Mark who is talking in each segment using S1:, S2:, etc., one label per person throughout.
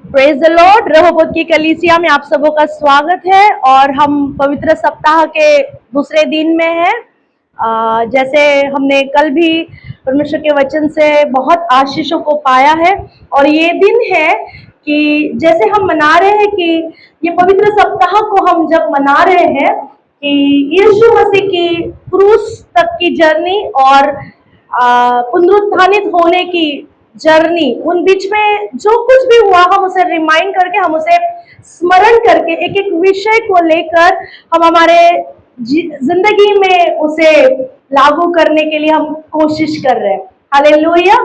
S1: Praise the Lord. Rehoboth की कलीसिया में आप सबों का स्वागत है और हम पवित्र सप्ताह के दूसरे दिन में हैं। जैसे हमने कल भी परमेश्वर के वचन से बहुत आशीषों को पाया है और ये दिन है कि जैसे हम मना रहे हैं कि ये पवित्र सप्ताह को हम जब मना रहे हैं कि यीशु मसीह की क्रूस तक की जर्नी और पुनरुत्थानित होने की जर्नी, उन बीच में जो कुछ भी हुआ हम उसे रिमाइंड करके, हम उसे स्मरण करके एक एक विषय को लेकर हम हमारे जिंदगी में उसे लागू करने के लिए हम कोशिश कर रहे हैं। हालेलुया।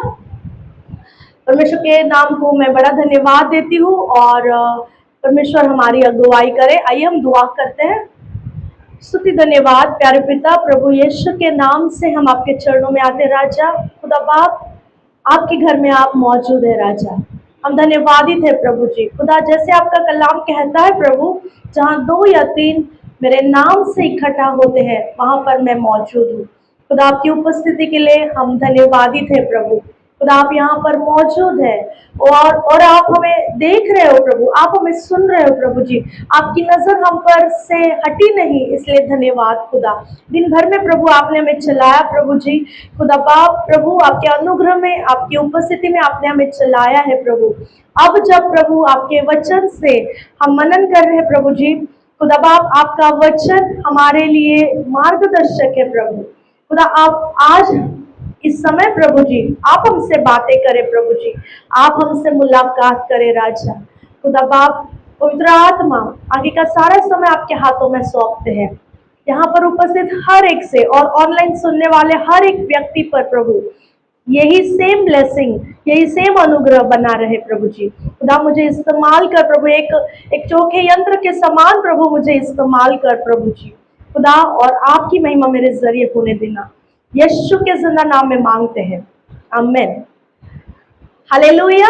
S1: परमेश्वर के नाम को मैं बड़ा धन्यवाद देती हूँ और परमेश्वर हमारी अगुवाई करे। आइए हम दुआ करते हैं। स्तुति धन्यवाद प्यारे पिता प्रभु यीशु के नाम से हम आपके चरणों में आते राजा। खुदा बाप, आपके घर में आप मौजूद है राजा। हम धन्यवादित है प्रभु जी। खुदा, जैसे आपका कलाम कहता है प्रभु, जहाँ 2 या 3 मेरे नाम से इकट्ठा होते हैं वहां पर मैं मौजूद हूँ। खुदा, आपकी उपस्थिति के लिए हम धन्यवादित है प्रभु। खुदा, आप यहाँ पर मौजूद है और आप हमें देख रहे हो प्रभु, आप हमें सुन रहे हो प्रभु जी। आपकी नजर हम पर से हटी नहीं, इसलिए धन्यवाद खुदा। दिन भर में प्रभु आपने हमें चलाया प्रभु जी। खुदा बाप प्रभु, आपके अनुग्रह में, आपकी उपस्थिति में आपने हमें चलाया है प्रभु। अब जब प्रभु आपके वचन से हम मनन कर रहे हैं प्रभु जी, खुदा बाप आपका वचन हमारे लिए मार्गदर्शक है प्रभु। खुदा, आप आज इस समय प्रभु जी आप हमसे बातें करें प्रभु जी, आप हमसे मुलाकात करें राजा। खुदा बाप, पवित्र आत्मा, आगे का सारा समय आपके हाथों में सौंपते हैं। यहाँ पर उपस्थित हर एक से और ऑनलाइन सुनने वाले हर एक व्यक्ति पर प्रभु यही सेम ब्लेसिंग, यही सेम अनुग्रह बना रहे प्रभु जी। खुदा, मुझे इस्तेमाल कर प्रभु, एक चोखे यंत्र के समान प्रभु मुझे इस्तेमाल कर प्रभु जी। खुदा, और आपकी महिमा मेरे जरिए होने देना, यीशु के जिंदा नाम में मांगते हैं, आमीन। हालेलुया।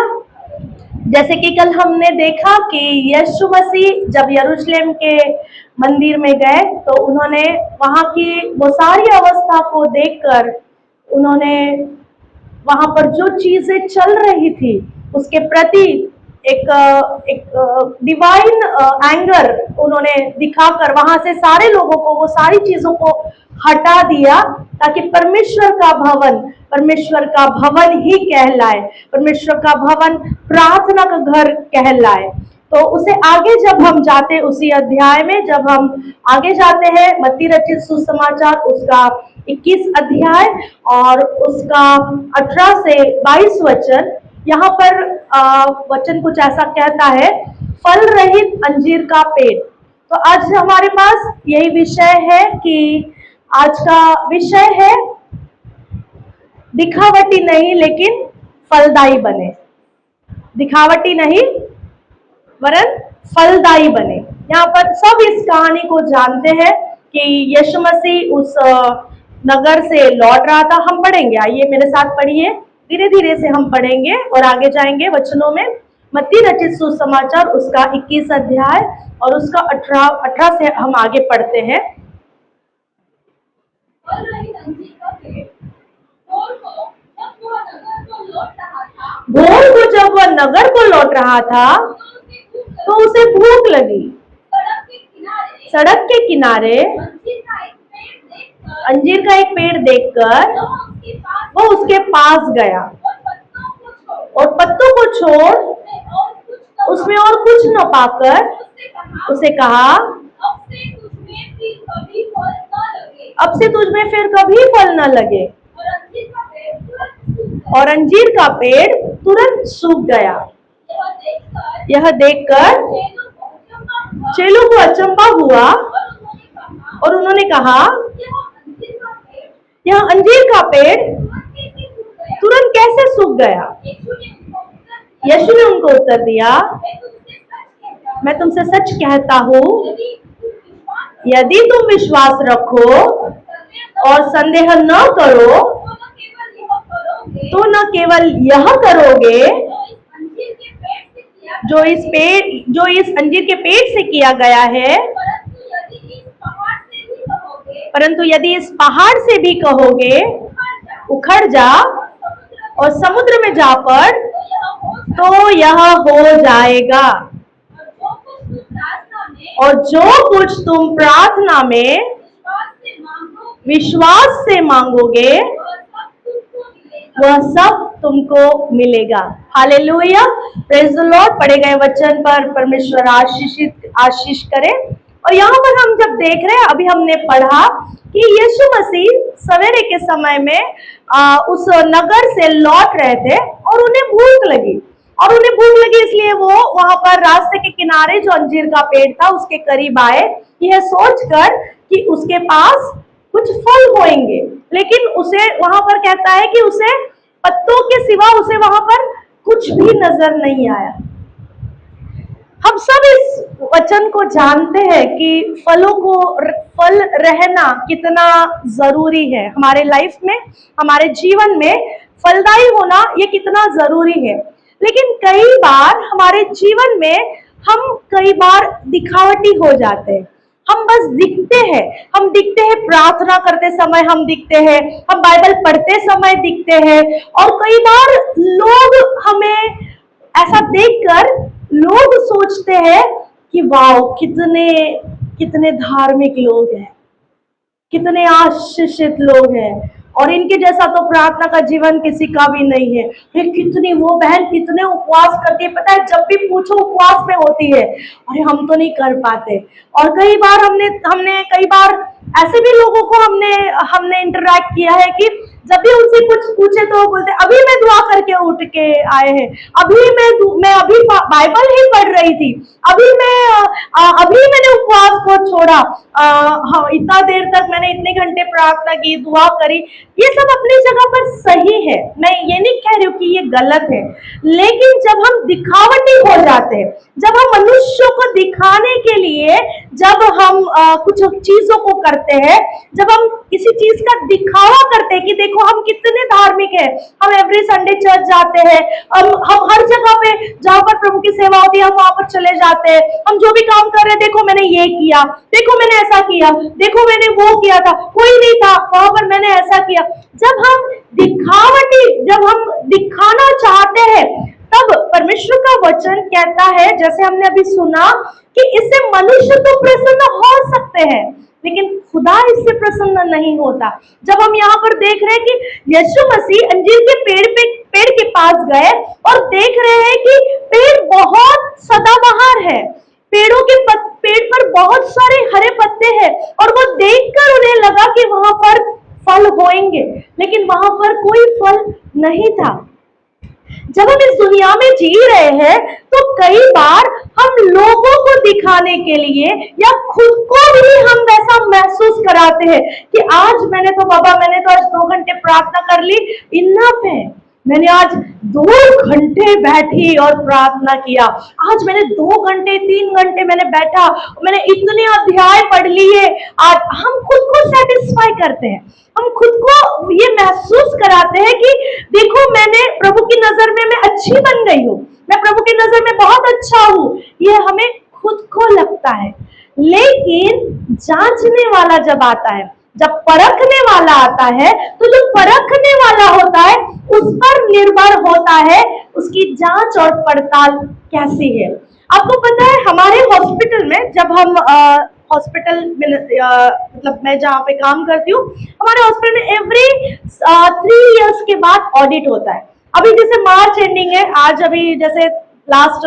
S1: जैसे कि कल हमने देखा कि यीशु मसीह जब यरूशलेम के मंदिर में गए तो उन्होंने वहां की वो सारी अवस्था को देखकर उन्होंने वहां पर जो चीजें चल रही थी उसके प्रति एक डिवाइन एंगर उन्होंने दिखाकर वहां से सारे लोगों को वो सारी चीजों को हटा दिया, ताकि परमेश्वर का भवन ही कहलाए, परमेश्वर का भवन प्रार्थना का घर कहलाए। तो उसे आगे जब हम जाते, उसी अध्याय में जब हम आगे जाते हैं, मत्ती रचित सुसमाचार उसका 21 अध्याय और उसका 18 से 22 वचन, यहाँ पर वचन कुछ ऐसा कहता है, फल रहित अंजीर का पेड़। तो आज हमारे पास यही विषय है कि आज का विषय है दिखावटी नहीं लेकिन फलदायी बने। दिखावटी नहीं वरन फलदायी बने। यहाँ पर सब इस कहानी को जानते हैं कि यीशु मसीह उस नगर से लौट रहा था। हम पढ़ेंगे, आइए मेरे साथ पढ़िए, धीरे धीरे से हम पढ़ेंगे और आगे जाएंगे वचनों में। मत्ती रचित सुसमाचार उसका 21 अध्याय और उसका 18 से हम आगे पढ़ते हैं। भोर को जब वह नगर को लौट रहा था तो उसे भूख लगी। सड़क के किनारे अंजीर का एक पेड़ देखकर वो उसके पास गया और पत्तों को छोड़ उसमें और कुछ न पाकर उसे कहा, अब से तुझ में फिर कभी फल न लगे। और अंजीर का पेड़ तुरंत सूख गया। यह देखकर चेलों को अचंभा हुआ और उन्होंने कहा, यह अंजीर का पेड़ तुरंत कैसे सूख गया? यीशु ने उनको उत्तर दिया, मैं तुमसे सच कहता हूँ, यदि तुम विश्वास रखो और संदेह न करो तो न केवल यह करोगे जो इस अंजीर के पेड़ से किया गया है, परंतु यदि इस पहाड़ से भी कहोगे उखड़ जा और समुद्र में जा पड़, तो यह हो जाएगा। और जो कुछ तुम प्रार्थना में विश्वास से मांगोगे वह सब तुमको मिलेगा। Hallelujah, praise the Lord. पढ़े गए वचन पर परमेश्वर आशीष करे। और यहाँ पर हम जब देख रहे हैं, अभी हमने पढ़ा कि यीशु मसीह सवेरे के समय में उस नगर से लौट रहे थे और उन्हें भूख लगी। और उन्हें भूख लगी इसलिए वो वहां पर रास्ते के किनारे जो अंजीर का पेड़ था उसके करीब आए, यह सोचकर कि उसके पास कुछ फल होंगे। लेकिन उसे वहां पर कहता है कि उसे पत्तों के सिवा उसे वहां पर कुछ भी नजर नहीं आया। हम सब इस वचन को जानते हैं कि फल रहना कितना जरूरी है हमारे लाइफ में, हमारे जीवन में फलदायी होना ये कितना जरूरी है। लेकिन कई बार हमारे जीवन में हम कई बार दिखावटी हो जाते हैं। हम बस दिखते हैं प्रार्थना करते समय, हम दिखते हैं, हम बाइबल पढ़ते समय दिखते हैं। और कई बार लोग हमें ऐसा देखकर लोग सोचते हैं कि वाह, कितने धार्मिक लोग हैं, कितने आशीषित लोग हैं, और इनके जैसा तो प्रार्थना का जीवन किसी का भी नहीं है। फिर कितनी वो बहन कितने उपवास करती है, पता है जब भी पूछो उपवास में होती है, अरे हम तो नहीं कर पाते। और कई बार हमने कई बार ऐसे भी लोगों को हमने इंटरैक्ट किया है कि जब भी उनसे कुछ पूछे तो वो बोलते अभी मैं दुआ करके उठ के आए हैं, मैं अभी बाइबल ही पढ़ रही थी, अभी मैंने उपवास को छोड़ा, हाँ इतना देर तक मैंने इतने घंटे प्रार्थना की, दुआ करी। ये सब अपनी जगह पर सही है, मैं ये नहीं कह रही हूँ कि ये गलत है। लेकिन जब हम दिखावटी हो जाते हैं, जब हम मनुष्यों को दिखाने के लिए जब हम कुछ चीजों को करते हैं, जब हम किसी चीज का दिखावा करते हैं कि देखो हम कितने धार्मिक हैं, हम एवरी संडे चर्च जाते हैं, हम हर जगह पे जहां पर प्रभु की सेवा होती है हम वहां पर चले जाते हैं, हम जो भी काम कर रहे हैं देखो मैंने ये किया, देखो मैंने ऐसा किया, देखो मैंने वो किया था, कोई नहीं था वहां पर मैंने ऐसा किया। जब हम दिखाना चाहते हैं तब परमेश्वर का वचन कहता है, जैसे हमने अभी सुना, कि इससे मनुष्य तो प्रसन्न हो सकते हैं लेकिन खुदा इससे प्रसन्न नहीं होता। जब हम यहाँ पर देख रहे हैं कि यीशु मसीह अंजीर के पेड़ के पास गए और देख रहे हैं कि पेड़ बहुत सदाबहार है, पेड़ पर बहुत सारे हरे पत्ते हैं, और वो देखकर उन्हें लगा कि वहां पर फल होंगे, लेकिन वहां पर कोई फल नहीं था। जब हम इस दुनिया में जी रहे हैं तो कई बार हम लोगों को दिखाने के लिए या खुद को भी हम वैसा महसूस कराते हैं कि आज मैंने तो आज 2 घंटे प्रार्थना कर ली, इनफ है, मैंने आज 2 घंटे बैठी और प्रार्थना किया, आज मैंने 2 घंटे 3 घंटे मैंने बैठा, मैंने इतने अध्याय पढ़ लिए। आज हम खुद को सेटिस्फाई करते हैं, हम खुद को ये महसूस कराते हैं कि देखो मैंने प्रभु की नजर में मैं अच्छी बन गई हूँ, मैं प्रभु की नजर में बहुत अच्छा हूँ, ये हमें खुद को लगता है। लेकिन जांचने वाला जब आता है, जब परखने वाला आता है, तो जो परखने वाला होता है उस पर निर्भर होता है उसकी जांच और पड़ताल कैसी है। आपको पता है हमारे हॉस्पिटल में, जब हम हॉस्पिटल में मतलब मैं जहाँ पे काम करती हूँ, हमारे हॉस्पिटल में एवरी 3 इयर्स के बाद ऑडिट होता है। अभी जैसे मार्च एंडिंग है, आज अभी जैसे लास्ट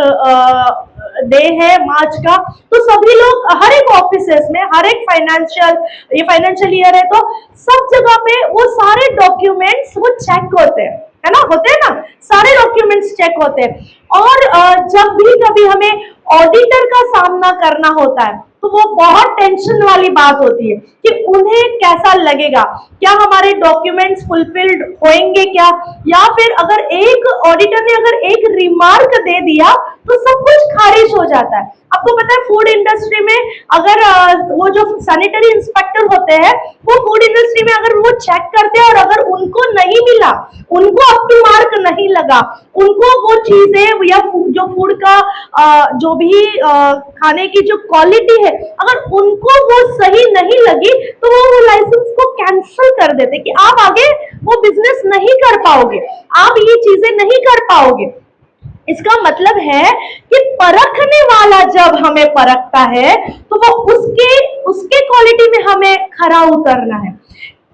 S1: डे है मार्च का, तो सभी लोग हर एक ऑफिसेस में, हर एक फाइनेंशियल ईयर है तो सब जगह पे वो सारे डॉक्यूमेंट्स वो चेक होते हैं, है ना, होते हैं ना, सारे डॉक्यूमेंट्स चेक होते हैं। और जब भी कभी हमें ऑडिटर का सामना करना होता है तो वो बहुत टेंशन वाली बात होती है कि उन्हें कैसा लगेगा, क्या हमारे डॉक्यूमेंट्स फुलफिल्ड होंगे क्या, या फिर अगर एक ऑडिटर ने अगर एक रिमार्क दे दिया तो सब कुछ खारिज हो जाता है। आपको पता है फूड इंडस्ट्री में अगर वो जो सैनिटरी इंस्पेक्टर होते हैं वो फूड इंडस्ट्री में अगर वो चेक करते हैं और अगर उनको नहीं मिला, उनको अपनी मार्क नहीं लगा, उनको वो चीजें या जो फूड का जो भी खाने की जो क्वालिटी है अगर उनको वो सही नहीं लगी तो वो लाइसेंस को कैंसिल कर देते कि आप आगे वो बिजनेस नहीं कर पाओगे, आप ये चीजें नहीं कर पाओगे। इसका मतलब है कि परखने वाला जब हमें परखता है तो वो उसके उसके क्वालिटी में हमें खरा उतरना है।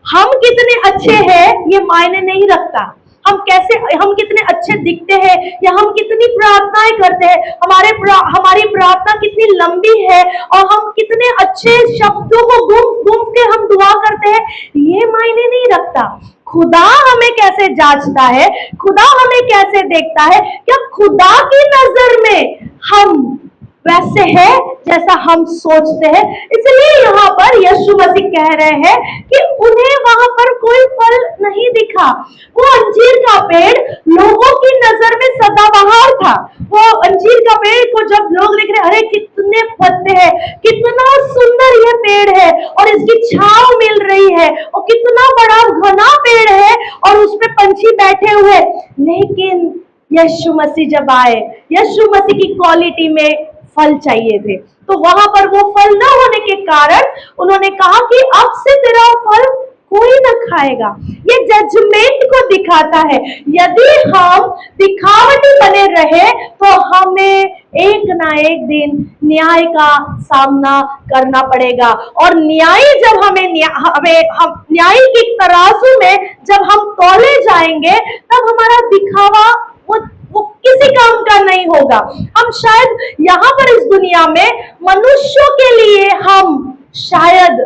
S1: हम कितने अच्छे हैं ये मायने नहीं रखता, हम कितने अच्छे दिखते हैं या हम कितनी प्रार्थनाएं करते हैं, हमारी प्रार्थना कितनी लंबी है और हम कितने अच्छे शब्दों को घूम के हम दुआ करते हैं, ये मायने नहीं रखता। खुदा हमें कैसे जांचता है, खुदा हमें कैसे देखता है, क्या खुदा की नजर में हम वैसे है जैसा हम सोचते हैं। इसलिए यहाँ पर यीशु मसीह कह रहे हैं कि उन्हें वहां पर कोई फल नहीं दिखा। वो अंजीर का पेड़ लोगों की नजर में सदाबहार था। वो अंजीर का पेड़ को जब लोग देख रहे, अरे कितने पत्ते हैं, कितना सुंदर ये पेड़ है और इसकी छांव मिल रही है और कितना बड़ा घना पेड़ है और उस पे पंछी बैठे हुए। लेकिन यीशु मसीह जब आए, यीशु मसीह की क्वालिटी में फल चाहिए थे, तो वहां पर वो फल न होने के कारण उन्होंने कहा कि अब से तेरा फल कोई न खाएगा। ये जजमेंट को दिखाता है। यदि हम दिखावटी बने रहे तो हमें एक ना एक दिन न्याय का सामना करना पड़ेगा, और न्यायी जब हम न्यायी की तराजू में जब हम तौले जाएंगे तब हमारा दिखावा वो किसी काम का नहीं होगा। हम शायद यहाँ पर इस दुनिया में मनुष्यों के लिए हम शायद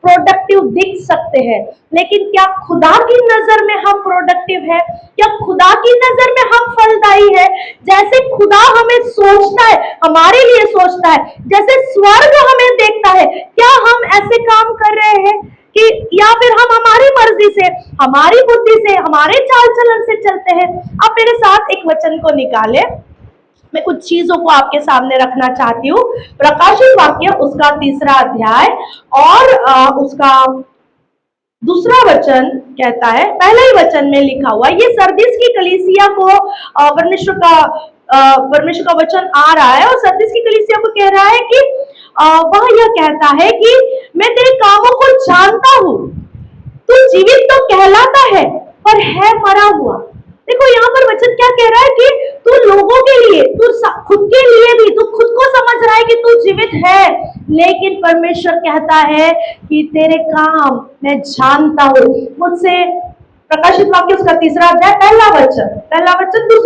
S1: प्रोडक्टिव दिख सकते हैं, लेकिन क्या खुदा की नजर में हम प्रोडक्टिव है? क्या खुदा की नजर में हम फलदायी है? जैसे खुदा हमें सोचता है, हमारे लिए सोचता है, जैसे स्वर्ग हमें देखता है, क्या हम ऐसे काम कर रहे हैं कि या फिर हम हमारी मर्जी से, हमारी बुद्धि से, हमारे चाल चलन से चलते हैं? आप मेरे साथ एक वचन को निकाले, मैं कुछ चीजों को आपके सामने रखना चाहती हूँ। प्रकाशित वाक्य उसका 3 अध्याय और उसका 2 वचन कहता है, पहले ही वचन में लिखा हुआ, ये सरदीस की कलीसिया को परमेश्वर का वचन आ रहा है और सरदीस की कलीसिया को कह रहा है कि वह यह कहता है कि मैं तेरे कामों को जानता हूं, तू जीवित तो कहलाता है पर है मरा हुआ। देखो यहाँ पर वचन क्या कह रहा है कि तू लोगों के लिए, तू खुद के लिए भी, तू खुद को समझ रहा है कि तू जीवित है, लेकिन परमेश्वर कहता है कि तेरे काम मैं जानता हूं। मुझसे प्रकाशित वाक्य उसका 3 अध्याय पहला वचन 2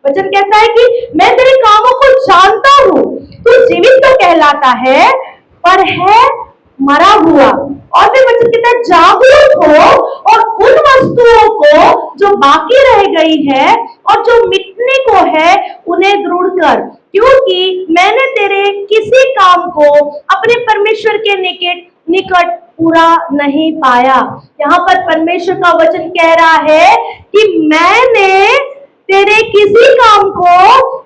S1: वचन कहता है कि मैं तेरे कामों को जानता हूं, तू जीवित तो कहलाता है पर है मरा हुआ। और फिर वचन कहता है जागरूक हो और उन वस्तुओं को जो बाकी रह गई है और जो मिटने को है उन्हें दृढ़ कर, क्योंकि मैंने तेरे किसी काम को अपने परमेश्वर के निकट पूरा नहीं पाया। यहाँ पर परमेश्वर का वचन कह रहा है कि मैंने तेरे किसी काम को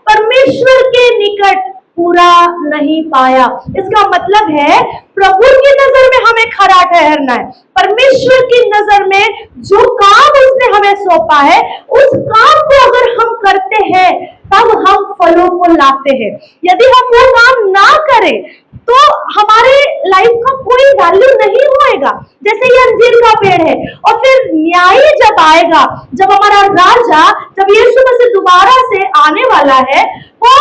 S1: परमेश्वर के निकट पूरा नहीं पाया। इसका मतलब है प्रभु की नजर में हमें खरा ठहरना है। परमेश्वर की नजर में जो काम उसने हमें सौंपा है उस काम को अगर हम करते हैं तब हम फलों को लाते हैं। यदि हम वो काम ना करें तो हमारे लाइफ का कोई वैल्यू नहीं होएगा। जैसे ये अंजीर का पेड़ है, और फिर न्यायी जब आएगा, जब हमारा राजा, जब यीशु मसीह दोबारा से आने वाला है, वो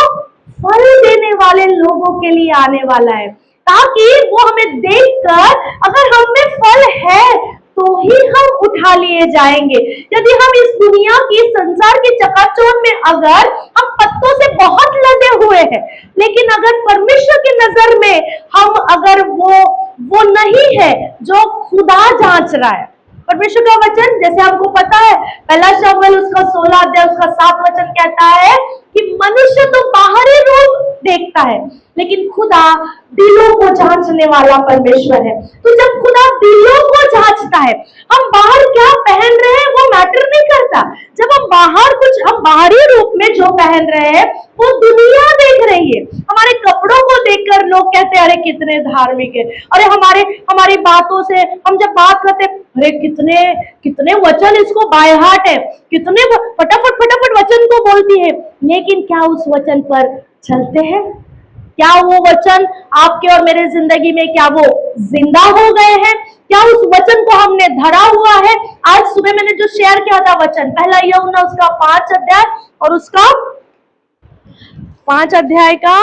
S1: फल देने वाले लोगों के लिए आने वाला है, ताकि वो हमें देखकर अगर हम में फल है तो ही हम उठा लिए जाएंगे। यदि हम इस दुनिया की, संसार की चकाचौंध में अगर हम पत्तों से बहुत लदे हुए हैं, लेकिन अगर परमेश्वर की नजर में हम अगर वो नहीं है जो खुदा जांच रहा है। परमेश्वर का वचन जैसे हमको पता है, पहला शमूएल उसका 16 अध्याय उसका 7 वचन कहता है कि मनुष्य तो बाहरी रूप देखता है, लेकिन खुदा दिलों को जांचने वाला परमेश्वर है। तो जब खुदा दिलों को जांचता है, हम बाहर क्या पहन रहे हैं वो मैटर नहीं करता। जब हम बाहरी रूप में जो पहन रहे हैं वो दुनिया देख रही है। हमारे कपड़ों को देखकर लोग कहते हैं अरे कितने धार्मिक है, अरे हमारी बातों से हम जब बात करते हैं, अरे कितने वचन इसको बाय हार्ट है, कितने फटाफट वचन को बोलती है। लेकिन क्या उस वचन पर चलते हैं? क्या वो वचन आपके और मेरे जिंदगी में क्या वो जिंदा हो गए हैं? क्या उस वचन को हमने धरा हुआ है? आज सुबह मैंने जो शेयर किया था वचन, पहला यूहन्ना उसका 5 अध्याय और उसका 5 अध्याय का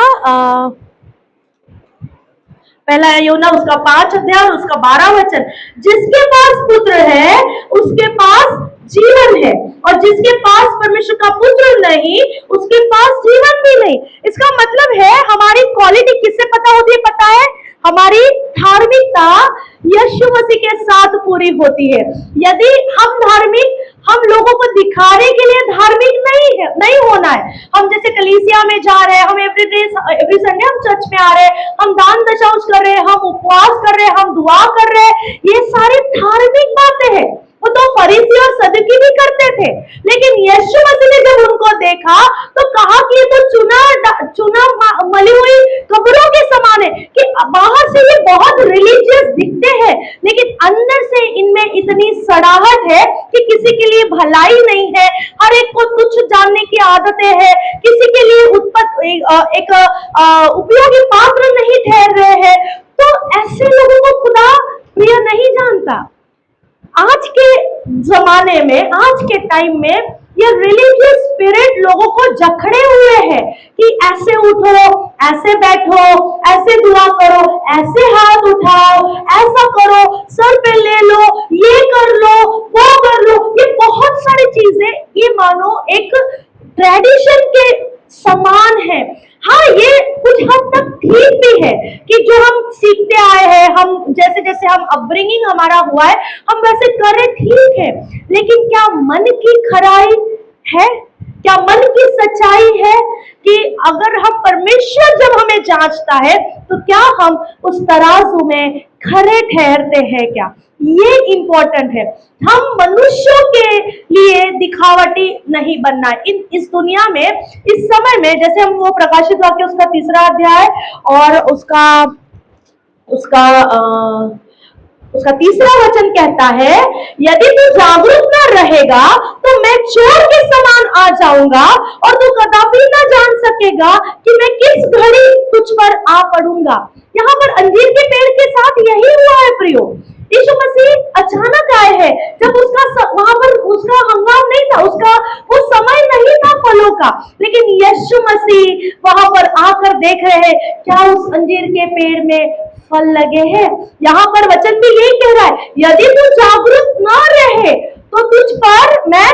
S1: पहला योना उसका 5 अध्याय और उसका 12 वचन, जिसके पास पुत्र है उसके पास जीवन है, और जिसके पास परमेश्वर का पुत्र नहीं उसके पास जीवन भी नहीं। इसका मतलब है हमारी क्वालिटी किससे पता होती है? पता है, हमारी धार्मिकता यीशु मसीह के साथ पूरी होती है। यदि हम धार्मिक, हम लोगों को दिखाने के लिए धार्मिक नहीं होना है। हम जैसे कलीसिया में जा रहे हैं, हम एवरी संडे हम चर्च में आ रहे हैं, हम दान दशांश कर रहे हैं, हम उपवास कर रहे हैं, हम दुआ कर रहे हैं, ये सारी धार्मिक बातें हैं। वो तो फरीसी और सदुकी भी करते थे, लेकिन यीशु मसीह ने जब उनको देखा तो कहा कि ये तो चुना मली हुई कब्रों के समान है, कि बाहर से ये बहुत रिलीजियस दिखते हैं लेकिन अंदर से इनमें इतनी सड़ाहट है कि किसी के लिए भलाई नहीं है, हर एक को तुच्छ जानने की आदतें हैं, किसी के लिए एक उपयोगी पात्र नहीं ठहर रहे हैं। तो ऐसे लोगों को खुदा प्रिय नहीं जानता। आज के जमाने में, आज के टाइम में ये रिलीजियस स्पिरिट लोगों को जकड़े हुए हैं कि ऐसे उठो, ऐसे बैठो, ऐसे दुआ करो, ऐसे हाथ उठाओ, ऐसा करो, सर पे ले लो, ये कर लो, वो कर लो। ये बहुत सारी चीजें ये मानो एक ट्रेडिशन के समान है। हाँ, ये कुछ हद तक ठीक भी है कि जो हम सीखते आए हैं, हम जैसे जैसे हम अपब्रिंगिंग हमारा हुआ है हम वैसे करें, ठीक है, लेकिन क्या मन की खराई है? क्या मन की सच्चाई है कि अगर हम परमेश्वर जब हमें जांचता है तो क्या हम उस तराजू में खरे ठहरते हैं? क्या ये इंपॉर्टेंट है। हम मनुष्यों के लिए दिखावटी नहीं बनना है। इस दुनिया में, इस समय में, जैसे हम वो प्रकाशित वाक्य उसका 3 अध्याय और उसका 3 वचन कहता है, यदि तू जागरूक न रहेगा तो मैं चोर के समान आ जाऊंगा और तू कदापि न जान सकेगा कि मैं किस घड़ी तुझ पर आ पड़ूंगा। यहाँ पर अंजीर के पेड़ के साथ यही हुआ है प्रियो। यीशु मसीह अचानक आए हैं, जब वहां पर उसका हंगाम नहीं था, उसका वो समय नहीं था फलों का, लेकिन यीशु मसीह वहां पर आकर देख रहे हैं क्या उस अंजीर के पेड़ में फल लगे हैं। यहाँ पर वचन भी यही कह रहा है, यदि तू जागरूक ना रहे तो तुझ पर मैं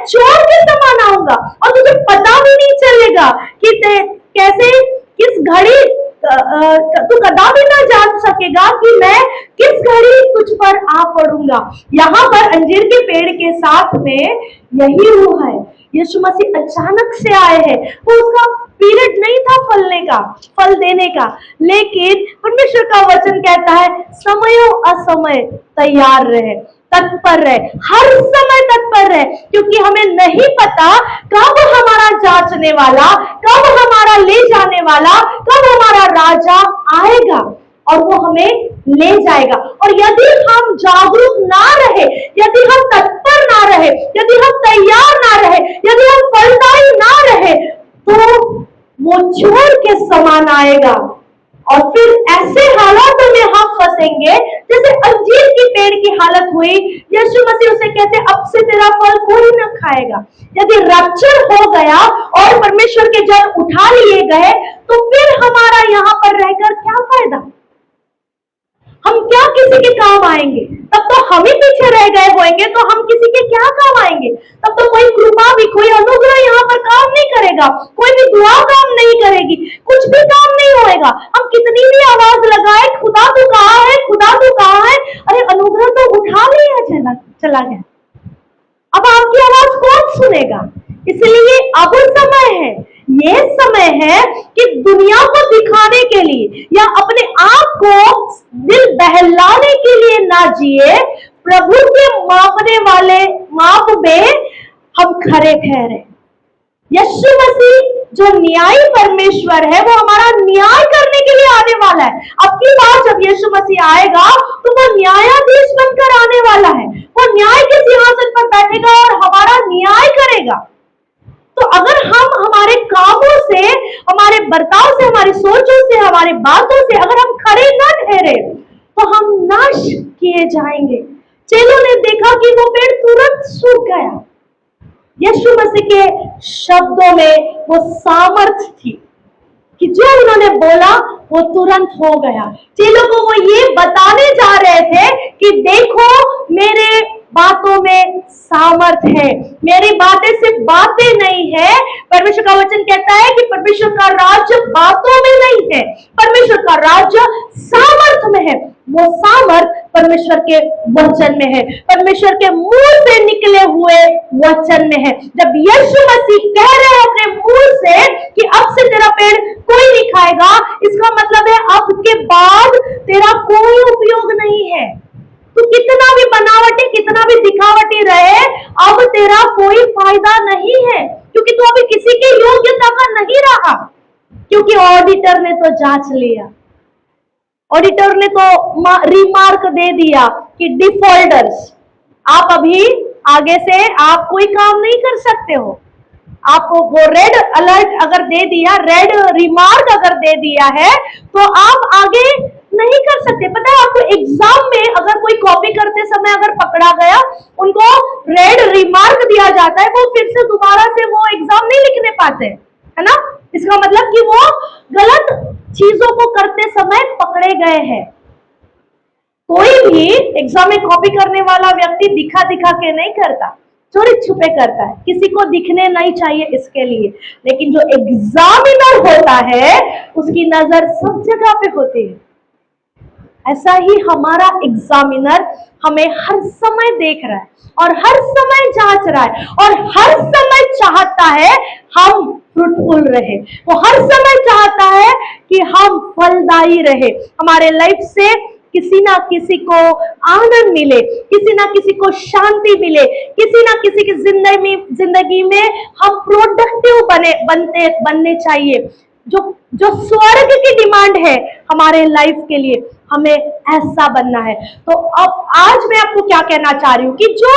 S1: चोर के समान आऊंगा और तुझे पता भी नहीं चलेगा कि कैसे, किस घड़ी तू कदापि ना जान सकेगा कि मैं किस घड़ी तुझ पर आ पड़ूंगा। यहाँ पर अंजीर के पेड़ के साथ में यही हुआ है। यीशु मसीह अचानक से आए हैं, वो उसका पीरियड नहीं था फलने का, फल देने का, लेकिन परमेश्वर का वचन कहता है समयो असमय तैयार रहे, तत्पर रहे, हर समय तत्पर रहे, क्योंकि हमें नहीं पता कब हमारा जांचने वाला, कब हमारा ले जाने वाला, कब हमारा राजा आएगा और वो हमें ले जाएगा। और यदि हम जागरूक ना रहे, यदि हम तत्पर ना रहे, यदि हम तैयार ना रहे, यदि हम फलदायी ना रहे, तो वो चोर के समान आएगा और फिर ऐसे हालातों में हम फंसेंगे जैसे अंजीर की पेड़ की हालत हुई। यीशु मसीह उसे कहते अब से तेरा फल कोई न खाएगा। यदि रप्चर हो गया और परमेश्वर के जन उठा लिए गए तो फिर हमारा यहाँ पर रहकर क्या फायदा? हम क्या किसी के काम आएंगे? तब तो हम ही पीछे रह गए होंगे, तो हम किसी के क्या काम आएंगे? तब तो कोई कृपा भी, कोई अनुग्रह यहाँ पर काम नहीं करेगा, कोई भी दुआ काम नहीं करेगी, कुछ भी काम नहीं होएगा। हम कितनी भी आवाज लगाए, खुदा तू कहाँ है, खुदा तू कहाँ है, अरे अनुग्रह तो उठा लिया, चला गया, अब आपकी आवाज कौन सुनेगा? इसलिए अब समय है, ये समय है कि दुनिया को दिखाने के लिए या अपने आप को दिल बहलाने के लिए ना जिए, प्रभु के मापने वाले माप में हम खरे ठहरे। यीशु मसीह जो न्यायी परमेश्वर है वो हमारा न्याय करने के लिए आने वाला है। अब की बार जब यीशु मसीह आएगा तो वो न्यायाधीश बनकर आने वाला है, वो न्याय के सिंहासन पर बैठेगा और हमारा न्याय करेगा। तो अगर हम हमारे कामों से, हमारे बर्ताव से, हमारी सोचों से, हमारी बातों से अगर हम खरे न ठहरे तो हम नाश किए जाएंगे। चेलों ने देखा कि वो पेड़ तुरंत सूख गया, यीशु मसीह के शब्दों में वो सामर्थ थी कि जो उन्होंने बोला वो तुरंत हो गया। चेलों को वो ये बताने जा रहे थे कि देखो मेरे बातों में सामर्थ है, मेरी बातें सिर्फ बातें नहीं है। परमेश्वर का वचन कहता है कि परमेश्वर का राज्य बातों में नहीं है, परमेश्वर का राज्य सामर्थ में है। वो सामर्थ परमेश्वर के वचन में है, परमेश्वर के मुंह से निकले हुए वचन में है। जब यीशु मसीह कह रहे हैं अपने मुंह से कि अब से तेरा पेड़ कोई नहीं खाएगा, इसका मतलब है अब के बाद तेरा कोई उपयोग नहीं है। तू कितना भी बनावटी, कितना भी दिखावटी रहे, अब तेरा कोई फायदा नहीं है, क्योंकि तू अभी किसी की योग्यता का नहीं रहा। क्योंकि ऑडिटर ने तो जांच लिया, ऑडिटर ने तो रिमार्क दे दिया कि डिफॉल्टर्स, आप अभी आगे से आप कोई काम नहीं कर सकते हो। आपको वो रेड अलर्ट अगर दे दिया, रेड रिमार्क अगर दे दिया है, तो आप आगे नहीं कर सकते। पता है आपको, एग्जाम में अगर कोई कॉपी करते समय अगर पकड़ा गया, उनको रेड रिमार्क दिया जाता है, वो फिर से दोबारा से वो एग्जाम नहीं लिखने पाते, है ना। इसका मतलब कि वो गलत चीजों को करते समय पकड़े गए हैं। कोई भी एग्जाम में कॉपी करने वाला व्यक्ति दिखा दिखा के नहीं करता, चोरी छुपे करता है, किसी को दिखने नहीं चाहिए इसके लिए। लेकिन जो एग्जामिनर होता है उसकी नजर सब जगह पे होती है। ऐसा ही हमारा एग्जामिनर हमें हर समय देख रहा है और हर समय जांच रहा है और हर समय चाहता है हम फ्रूटफुल रहे। वो हर समय चाहता है कि हम फलदायी रहे, हमारे लाइफ से किसी ना किसी को आनंद मिले, किसी ना किसी को शांति मिले, किसी ना किसी की जिंदगी में हम प्रोडक्टिव बनने चाहिए। जो स्वर्ग की डिमांड है हमारे लाइफ के लिए, हमें ऐसा बनना है। तो अब आज मैं आपको क्या कहना चाह रही हूँ कि जो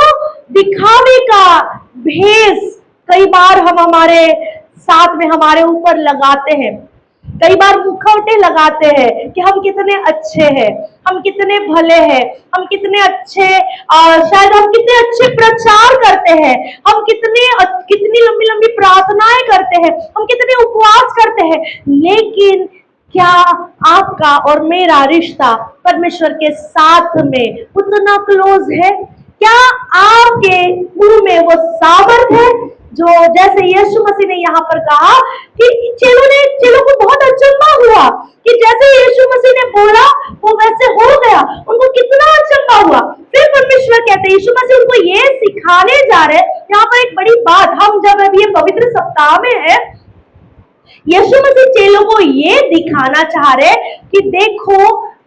S1: दिखावे का भेष कई बार हम हमारे साथ में हमारे ऊपर लगाते हैं, कई बार मुखौटे लगाते हैं कि हम कितने अच्छे हैं, हम कितने भले हैं, हम कितने अच्छे, शायद हम कितने अच्छे प्रचार करते हैं, हम कितनी लंबी लंबी प्रार्थनाएं करते हैं, हम कितने उपवास करते हैं, लेकिन क्या आपका और मेरा रिश्ता परमेश्वर के साथ में उतना क्लोज है? क्या आपके मुंह में वो सामर्थ है जो, जैसे यीशु मसीह ने यहाँ पर कहा कि चेलों को बहुत अचंभा हुआ कि जैसे यीशु मसीह ने बोला वो वैसे हो गया, उनको कितना अचंभा हुआ। फिर परमेश्वर कहते हैं, यीशु मसीह उनको ये सिखाने जा रहे हैं। यहाँ पर एक बड़ी बात, हम जब अभी ये पवित्र सप्ताह में है, यीशु मसीह चेलों को ये दिखाना चाह रहे कि देखो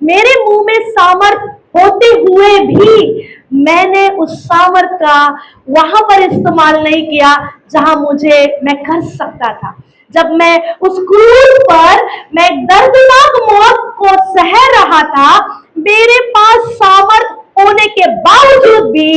S1: मेरे मुंह में सामर्थ होते हुए भी मैंने उस सामर्थ का वहां पर इस्तेमाल नहीं किया जहां मैं कर सकता था। जब मैं उस क्रूस पर मैं दर्दनाक मौत को सह रहा था, मेरे पास सामर्थ होने के बावजूद भी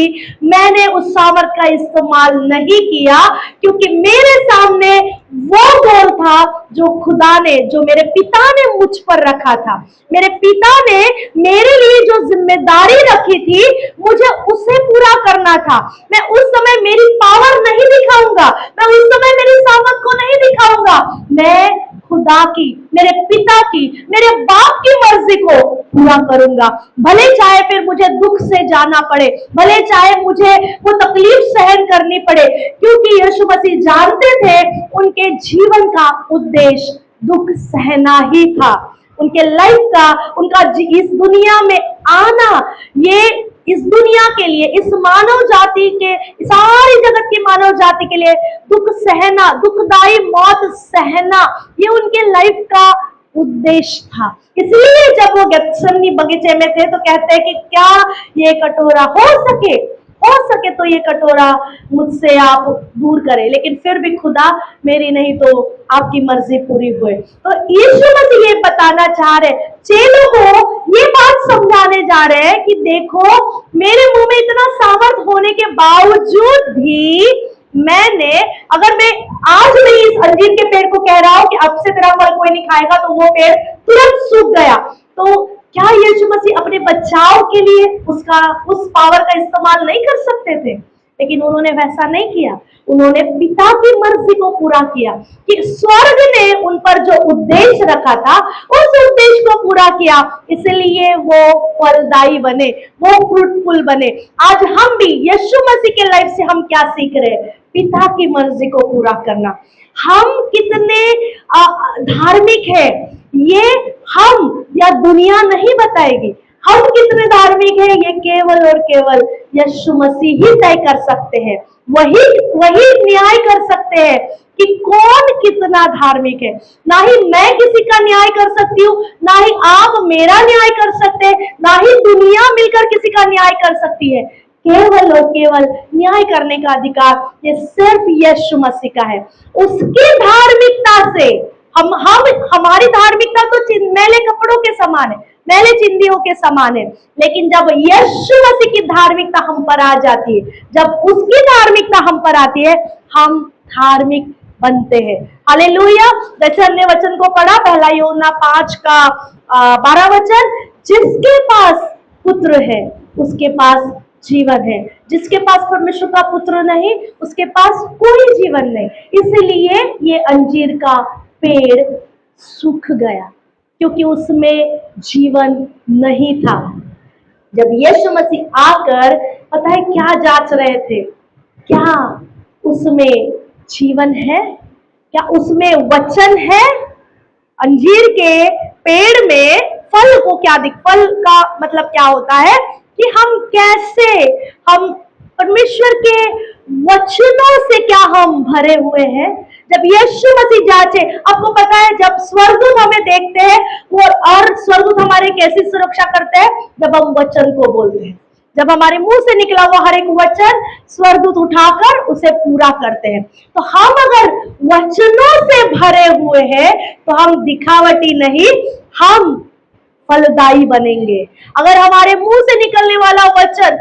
S1: मैंने उस सामर्थ का इस्तेमाल नहीं किया, क्योंकि मेरे सामने वो गोल था जो खुदा ने, जो मेरे पिता ने मुझ पर रखा था। मेरे पिता ने मेरे लिए जो जिम्मेदारी रखी थी, मुझे उसे पूरा करना था। मैं उस समय मेरी पावर नहीं दिखाऊंगा, मैं उस समय मेरी सामर्थ को नहीं दिखाऊंगा, मैं खुदा की, मेरे पिता की, मेरे बाप की मर्जी को पूरा करूंगा। भले चाहे फिर मुझे दुख से जाना पड़े, भले चाहे मुझे वो तकलीफ सहन करनी पड़े, क्योंकि यीशु मसीह जानते थे उनके जीवन का उद्देश्य दुख सहना ही था। उनके लाइफ का, उनका इस दुनिया में आना, ये इस दुनिया के लिए, इस मानव जाति के, सारी जगत की मानव जाति के लिए दुख सहना, दुखदाई मौत सहना, ये उनके लाइफ का उद्देश्य था। इसलिए जब वो गेत्सेमनी बगीचे में थे तो कहते हैं कि क्या ये कटोरा हो सके तो ये कटोरा मुझसे आप दूर करें, लेकिन फिर भी खुदा मेरी नहीं तो आपकी मर्जी पूरी हुए। तो यीशु मसीह ये बताना चाह रहे, चेलों को ये बात समझाने जा रहे हैं कि देखो मेरे मुंह में इतना सामर्थ होने के बावजूद भी मैंने, अगर मैं आज नहीं इस अंजीर के पेड़ को कह रहा हूं कि अब से तेरा फल कोई नहीं खाएगा, तो वो पेड़ तुरंत सूख गया, तो क्या यीशु मसीह अपने बचाव के लिए उस पावर का इस्तेमाल नहीं कर सकते थे? लेकिन उन्होंने वैसा नहीं किया। उन्होंने पिता की मर्जी को पूरा किया कि स्वर्ग ने उन पर जो उद्देश्य रखा था उस उद्देश्य को पूरा किया, इसलिए वो फलदायी बने, वो फ्रूटफुल बने। आज हम भी यीशु मसीह के लाइफ से हम क्या सीख रहे हैं? पिता की मर्जी को पूरा करना। हम कितने धार्मिक है ये हम या दुनिया नहीं बताएगी। हम कितने धार्मिक है ये केवल और केवल यीशु मसीह ही तय कर सकते हैं। वही न्याय कर सकते हैं कि कौन कितना धार्मिक है। ना ही मैं किसी का न्याय कर सकती हूँ, ना ही आप मेरा न्याय कर सकते हैं, ना ही दुनिया मिलकर किसी का न्याय कर सकती है। केवल और केवल न्याय करने का अधिकार ये सिर्फ यीशु मसीह का है। उसकी धार्मिकता से हम हमारी धार्मिकता तो मैले कपड़ों के समान है, मैले चिंदियों के समान है, लेकिन जब यीशु मसीह की धार्मिकता हम पर आ जाती है, जब उसकी धार्मिकता हम पर आती है, हम धार्मिक बनते हैं। हालेलुया। जैसे हमने वचन को पढ़ा, पहला यूहन्ना 5 का 12 वचन, जिसके पास पुत्र है उसके पास जीवन है, जिसके पास परमेश्वर का पुत्र नहीं उसके पास कोई जीवन नहीं। इसलिए ये अंजीर का पेड़ सूख गया क्योंकि उसमें जीवन नहीं था। जब यीशु मसीह आकर पता है क्या जांच रहे थे? क्या उसमें जीवन है? क्या उसमें वचन है? अंजीर के पेड़ में फल को क्या फल का मतलब क्या होता है कि हम कैसे, हम परमेश्वर के वचनों से क्या हम भरे हुए हैं। जब यीशु मसीह जांचे, आपको पता है जब स्वर्गदूत हमें देखते हैं वो, और स्वर्गदूत हमारे कैसी सुरक्षा करते हैं? जब हम वचन को बोलते हैं, जब हमारे मुंह से निकला हुआ हर एक वचन स्वर्गदूत उठाकर उसे पूरा करते हैं। तो हम अगर वचनों से भरे हुए हैं तो हम दिखावटी नहीं, हम फलदायी बनेंगे। अगर हमारे मुंह से निकलने वाला वचन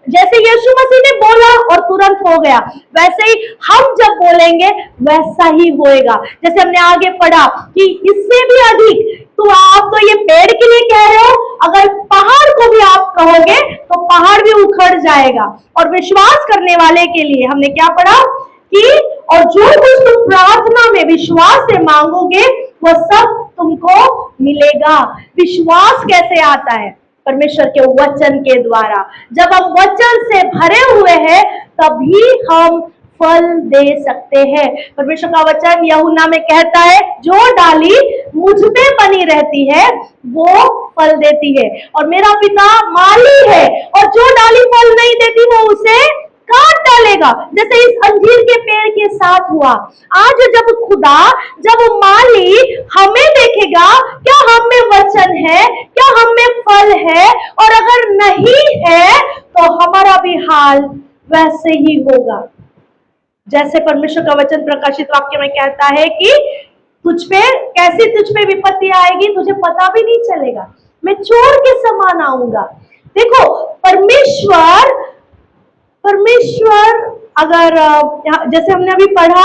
S1: जैसे यीशु मसीह ने बोला और तुरंत हो गया, वैसे ही हम जब बोलेंगे वैसा ही होएगा। जैसे हमने आगे पढ़ा कि इससे भी अधिक, तो आप तो ये पेड़ के लिए कह रहे हो, अगर पहाड़ को भी आप कहोगे तो पहाड़ भी उखड़ जाएगा। और विश्वास करने वाले के लिए हमने क्या पढ़ा कि और जो कुछ तुम प्रार्थना में विश्वास से मांगोगे वो सब तुमको मिलेगा। विश्वास कैसे आता है? परमेश्वर के वचन के द्वारा। जब हम वचन से भरे हुए हैं तभी हम फल दे सकते हैं। परमेश्वर का वचन यूहन्ना में कहता है, जो डाली मुझ पे बनी रहती है वो फल देती है, और मेरा पिता माली है, और जो डाली फल नहीं देती वो उसे काट डालेगा। जैसे इस अंजीर के पेड़ के साथ हुआ। आज जब खुदा, जब माली हमें देखेगा, क्या हम में वचन है, क्या हम में फल है, और अगर नहीं है तो हमारा भी हाल वैसे ही होगा। जैसे परमेश्वर का वचन प्रकाशित वाक्य में कहता है कि तुझ पे विपत्ति आएगी तुझे पता भी नहीं चलेगा, मैं चोर के समान आऊंगा। देखो परमेश्वर अगर जैसे हमने अभी पढ़ा,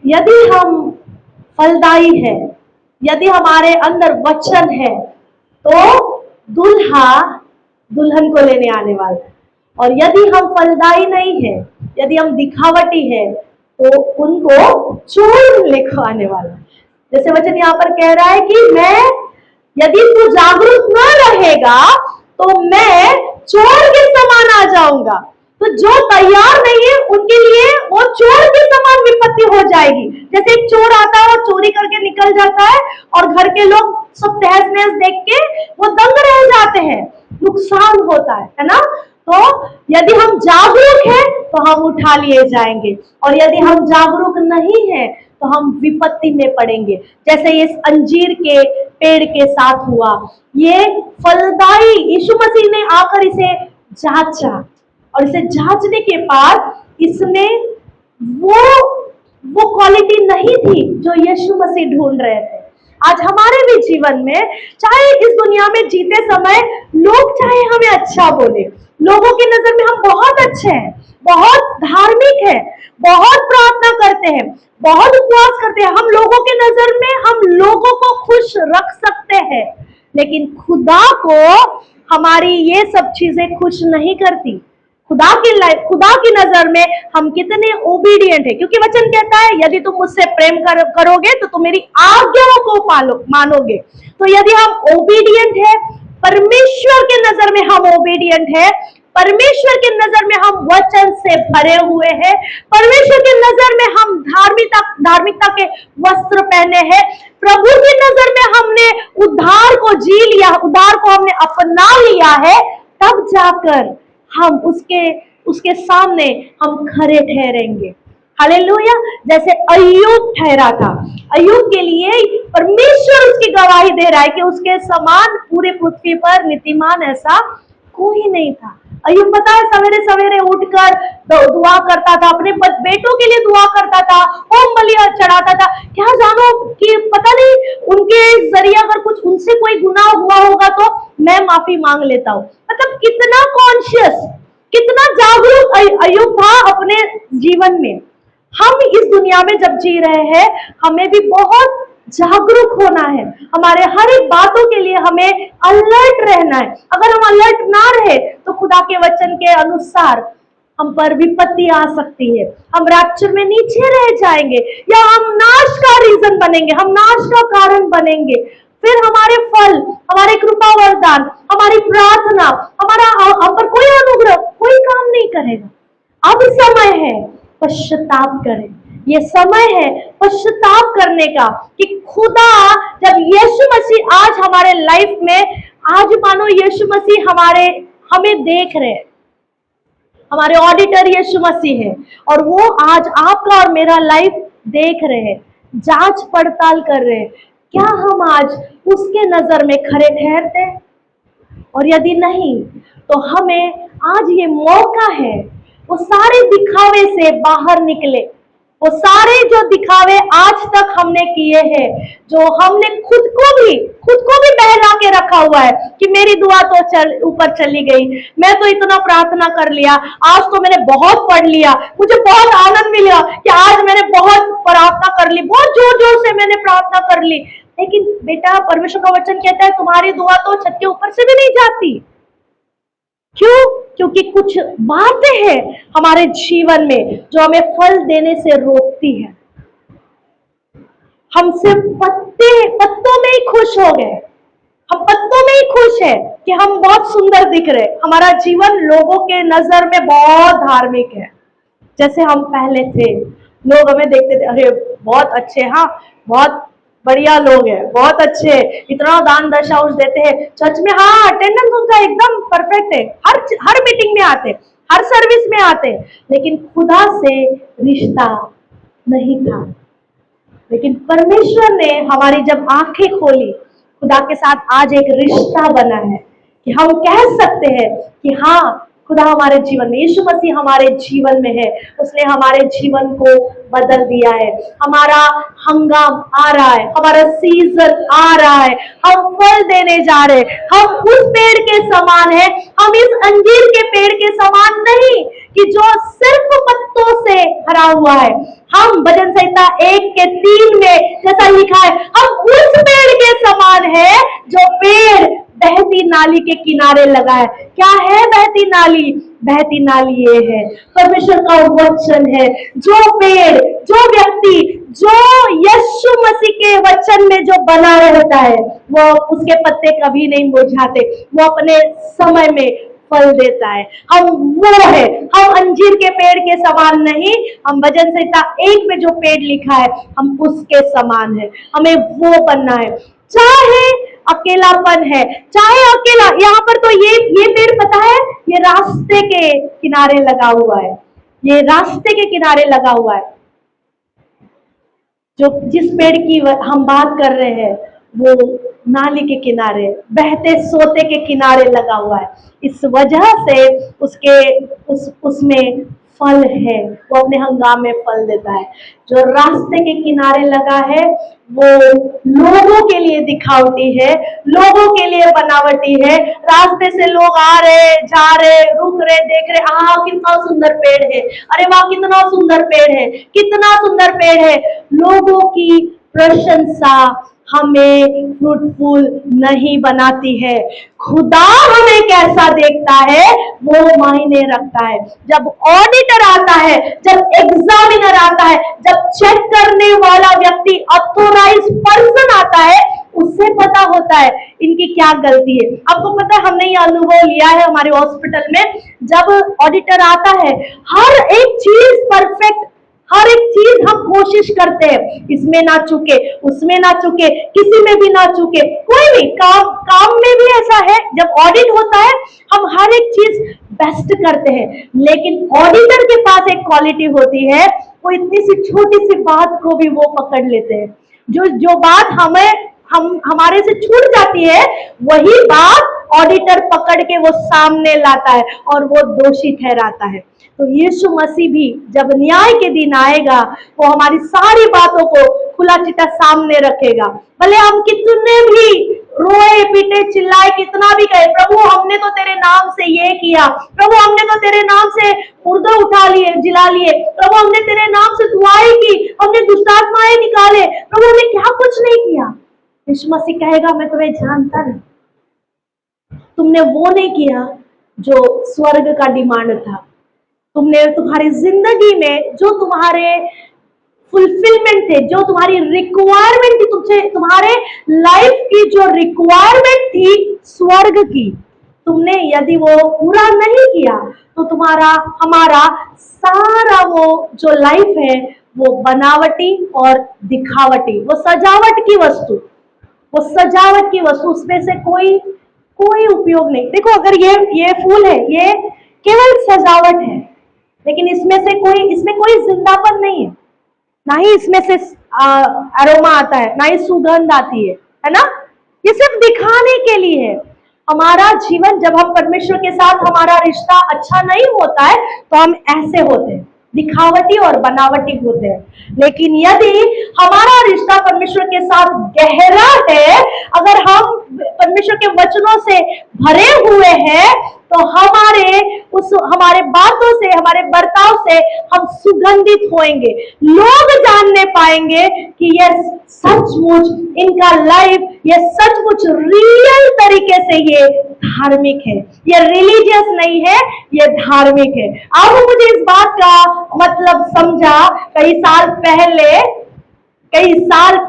S1: यदि हम फलदायी है, यदि हमारे अंदर वचन है तो दुल्हा दुल्हन को लेने आने वाला है। और यदि हम फलदायी नहीं है, यदि हम दिखावटी है तो उनको चोर लेकर आने वाला है। जैसे वचन यहाँ पर कह रहा है कि यदि तू जागरूक न रहेगा तो मैं चोर के समान आ जाऊंगा। तो जो तैयार नहीं है उनके लिए वो चोर के समान विपत्ति हो जाएगी। जैसे एक चोर आता है और चोरी करके निकल जाता है और घर के लोग सब तहस नहस देख के वो दंग रह जाते हैं, नुकसान होता है ना। तो यदि हम जागरूक हैं तो हम उठा लिए जाएंगे, और यदि हम जागरूक नहीं है तो हम विपत्ति में पड़ेंगे। जैसे इस अंजीर के पेड़ के साथ हुआ, ये फलदायी, यीशु मसीह ने आकर इसे जांचा, और इसे जांचने के बाद इसमें वो क्वालिटी नहीं थी जो यीशु मसीह ढूंढ रहे थे। आज हमारे भी जीवन में, चाहे इस दुनिया में जीते समय लोग चाहे हमें अच्छा बोले, लोगों की नजर में हम बहुत अच्छे हैं, बहुत धार्मिक हैं, बहुत प्रार्थना करते हैं, बहुत उपवास करते हैं, हम लोगों के नजर में हम लोगों को खुश रख सकते हैं, लेकिन खुदा को हमारी ये सब चीजें खुश नहीं करती। खुदा की नजर में हम कितने ओबीडियंट है, क्योंकि वचन कहता है यदि तुम मुझसे प्रेम करोगे तो तुम मेरी आज्ञाओं को मानोगे। तो यदि हम ओबीडियंट है, परमेश्वर के नजर में हम ओबीडियंट है, परमेश्वर की नजर में हम वचन से भरे हुए हैं, परमेश्वर की नजर में हम धार्मिकता के वस्त्र पहने हैं, प्रभु की नजर में हमने उद्धार को जी लिया, उद्धार को हमने अपना लिया है, तब जाकर हम उसके सामने हम खरे ठहरेंगे। हालेलुया। जैसे अय्यूब ठहरा था, अय्यूब के लिए परमेश्वर उसकी गवाही दे रहा है कि उसके समान पूरे पृथ्वी पर नीतिमान ऐसा कोई नहीं था। अय्यूब पता है सवेरे सवेरे उठकर दुआ करता था, अपने बेटों के लिए दुआ करता था, होम बलियां चढ़ाता था। क्या जानो कि पता नहीं उनके जरिए अगर कुछ उनसे कोई गुनाह हुआ होगा तो मैं माफी मांग लेता हूँ। मतलब कितना कॉन्शियस, कितना जागरूक अय्यूब था अपने जीवन में। हम इस दुनिया में जब जी रहे हैं हमें भी बहुत जागरूक होना है, हमारे हर एक बातों के लिए हमें अलर्ट रहना है। अगर हम अलर्ट ना रहे तो खुदा के वचन के अनुसार हम पर विपत्ति आ सकती है, हम रैप्चर में नीचे रह जाएंगे, या हम नाश का रीजन बनेंगे, हम नाश का कारण बनेंगे। फिर हमारे फल, हमारे कृपा वरदान, हमारी प्रार्थना, हमारा हम पर कोई अनुग्रह कोई काम नहीं करेगा। अब समय है पश्चाताप करें, ये समय है पश्चाताप करने का कि खुदा जब यीशु मसीह आज हमारे लाइफ में, आज मानो यीशु मसीह हमें देख रहे हैं, हमारे ऑडिटर यीशु मसीह है और वो आज आपका और मेरा लाइफ देख रहे हैं, जांच पड़ताल कर रहे हैं। क्या हम आज उसके नजर में खरे ठहरते हैं? और यदि नहीं तो हमें आज ये मौका है वो सारे दिखावे से बाहर निकले, वो सारे जो दिखावे आज तक हमने किए हैं, जो हमने खुद को भी बहला के रखा हुआ है कि मेरी दुआ तो ऊपर चली गई, मैं तो इतना प्रार्थना कर लिया, आज तो मैंने बहुत पढ़ लिया, मुझे बहुत आनंद मिला कि आज मैंने बहुत प्रार्थना कर ली, बहुत जोर जोर से मैंने प्रार्थना कर ली। लेकिन बेटा परमेश्वर का वचन कहता है तुम्हारी दुआ तो छत के ऊपर से भी नहीं जाती। क्यों? क्योंकि कुछ बातें हैं हमारे जीवन में जो हमें फल देने से रोकती है। हम सिर्फ पत्तों में ही खुश हो गए, हम पत्तों में ही खुश है कि हम बहुत सुंदर दिख रहे, हमारा जीवन लोगों के नजर में बहुत धार्मिक है। जैसे हम पहले थे, लोग हमें देखते थे, अरे बहुत अच्छे, हाँ बहुत बढ़िया लोग हैं, बहुत अच्छे, इतना दान दशांश देते हैं चर्च में, हाँ अटेंडेंस उनका एकदम परफेक्ट है, हर मीटिंग में आते, हर सर्विस में आते, लेकिन खुदा से रिश्ता नहीं था। लेकिन परमेश्वर ने हमारी जब आंखें खोली, खुदा के साथ आज एक रिश्ता बना है कि हम कह सकते हैं कि हाँ खुदा हमारे जीवन में, यीशु मसीह हमारे जीवन में है, उसने हमारे जीवन को बदल दिया है। हमारा हंगाम आ रहा है, हमारा सीजन आ रहा है, हम फल देने जा रहे हैं, हम उस पेड़ के समान है, हम इस अंजीर के पेड़ के समान नहीं कि जो सिर्फ पत्तों से भरा हुआ है। हम भजन संहिता 1:3 में जैसा लिखा है, हम उस पेड़ के समान है जो पेड़ बहती नाली के किनारे लगा है। क्या है बहती नाली? बहती नाली ये है, परमेश्वर का वचन है। जो पेड़, जो व्यक्ति, जो यीशु मसीह के वचन में जो बना रहता है, वो उसके पत्ते कभी नहीं मुरझाते, वो अपने समय में फल देता है। हम वो है, हम अंजीर के पेड़ के समान नहीं, हम भजन संहिता 1 में जो पेड़ लिखा है हम उसके समान है, हमें वो बनना है। चाहे अकेलापन है, चाहे अकेला, यहाँ पर तो ये पेड़ पता है, ये रास्ते के किनारे लगा हुआ है, ये रास्ते के किनारे लगा हुआ है। जो जिस पेड़ की हम बात कर रहे हैं वो नाली के किनारे, बहते सोते के किनारे लगा हुआ है। इस वजह से उसमें फल है, वो अपने हंगाम में फल देता है। जो रास्ते के किनारे लगा है वो लोगों के लिए दिखावटी है, लोगों के लिए बनावटी है। रास्ते से लोग आ रहे, जा रहे, रुक रहे, देख रहे, आहा कितना सुंदर पेड़ है, अरे वाह कितना सुंदर पेड़ है, कितना सुंदर पेड़ है। लोगों की प्रशंसा हमें फ्रूटफुल नहीं बनाती है। खुदा हमें कैसा देखता है वो मायने रखता है। जब ऑडिटर आता है, जब एग्जामिनर आता है, जब चेक करने वाला व्यक्ति, ऑथोराइज पर्सन आता है, उससे पता होता है इनकी क्या गलती है। आपको पता है, हमने ये अनुभव लिया है हमारे हॉस्पिटल में। जब ऑडिटर आता है, हर एक चीज परफेक्ट, हर एक चीज हम कोशिश करते हैं, इसमें ना चूके, उसमें ना चूके, किसी में भी ना चूके, कोई भी काम में भी ऐसा है। जब ऑडिट होता है हम हर एक चीज बेस्ट करते हैं, लेकिन ऑडिटर के पास एक क्वालिटी होती है, वो इतनी सी छोटी सी बात को भी वो पकड़ लेते हैं। जो बात हमारे से छूट जाती है, वही बात ऑडिटर पकड़ के वो सामने लाता है और वो दोषी ठहराता है। तो यीशु मसीह भी जब न्याय के दिन आएगा, वो हमारी सारी बातों को खुला चिट्टा सामने रखेगा। भले हम कितने भी रोए पीटे चिल्लाए, कितना भी कहे, प्रभु हमने तो तेरे नाम से ये किया, प्रभु हमने तो तेरे नाम से मुर्दे उठा लिए, जिला लिए, प्रभु हमने तेरे नाम से दुआएं की, हमने दुष्टात्माएं निकाले, प्रभु हमने क्या कुछ नहीं किया। यीशु मसीह कहेगा मैं तुम्हें जानता नहीं, तुमने वो नहीं किया जो स्वर्ग का डिमांड था। तुमने तुम्हारी जिंदगी में जो तुम्हारे फुलफिलमेंट थे, जो तुम्हारी रिक्वायरमेंट थी, तुमसे तुम्हारे लाइफ की जो रिक्वायरमेंट थी स्वर्ग की, तुमने यदि वो पूरा नहीं किया तो हमारा सारा वो जो लाइफ है वो बनावटी और दिखावटी, वो सजावट की वस्तु, उसमें से कोई उपयोग नहीं। देखो, अगर ये फूल है, ये केवल सजावट है, लेकिन इसमें कोई जिंदापन नहीं है, ना ही इसमें से अरोमा आता है, ना ही सुगंध आती है ना। ये सिर्फ दिखाने के लिए है। हमारा जीवन, जब हम परमेश्वर के साथ हमारा रिश्ता अच्छा नहीं होता है तो हम ऐसे होते हैं, दिखावटी और बनावटी होते हैं। लेकिन यदि हमारा रिश्ता परमेश्वर के साथ गहरा है, अगर हम परमेश्वर के वचनों से भरे हुए हैं, तो हमारे बातों से, हमारे बर्ताव से हम सुगंधित होंगे। लोग जानने पाएंगे कि ये सचमुच इनका लाइफ, ये सचमुच रियल तरीके से ये धार्मिक है, ये रिलीजियस नहीं है, ये धार्मिक है। अब मुझे इस बात का मतलब समझा कई साल